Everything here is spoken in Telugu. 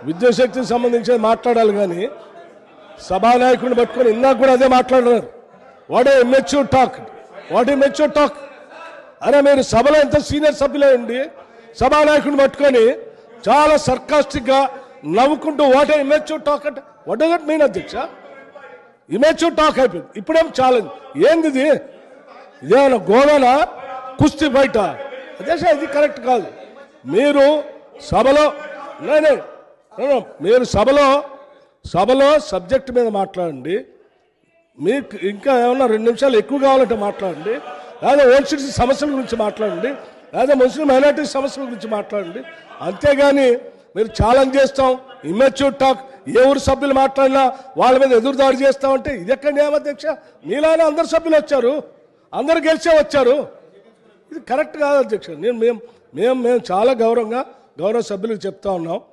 విద్యాశక్తికి సంబంధించి మాట్లాడాలి కానీ సభానాయకుడిని పట్టుకొని ఇందాక కూడా అదే మాట్లాడారు. What a mature talk, what a mature talk. అరే మీరు సభలో ఎంత సీనియర్ సభ్యులే ఉండి సభానాయకుడిని పట్టుకొని చాలా సర్కాస్టిక్గా నవ్వుకుంటూ వాట్ ఏ ఇమెచ్యూర్ టాక్ అంటే వాట్ డస్ దట్ మీన్ అధ్యక్ష? ఇమెచ్యూర్ టాక్ అయిపోయింది. ఇప్పుడేం ఛాలెంజ్ ఏంది ఇది? ఇదేమన్నా గోదాన కుస్తీ బయట అధ్యక్ష? ఇది కరెక్ట్ కాదు. మీరు సభలో మీరు సభలో సబ్జెక్ట్ మీద మాట్లాడండి. మీకు ఇంకా ఏమన్నా 2 నిమిషాలు ఎక్కువ కావాలంటే మాట్లాడండి. లేదా ఓల్డ్ సమస్యల గురించి మాట్లాడండి, లేదా ముస్లిం మైనార్టీ సమస్యల గురించి మాట్లాడండి. అంతేగాని మీరు ఛాలెంజ్ చేస్తాం, ఇమ్మెచ్యూర్ టాక్, ఏ ఊరు సభ్యులు మాట్లాడినా వాళ్ళ మీద ఎదురుదాడి చేస్తామంటే ఇది ఎక్కడ న్యాయం అధ్యక్ష? మీలానే అందరు సభ్యులు వచ్చారు, అందరు గెలిచే వచ్చారు. ఇది కరెక్ట్ కాదు అధ్యక్ష. మేము చాలా గౌరవ సభ్యులకు చెప్తా ఉన్నాం.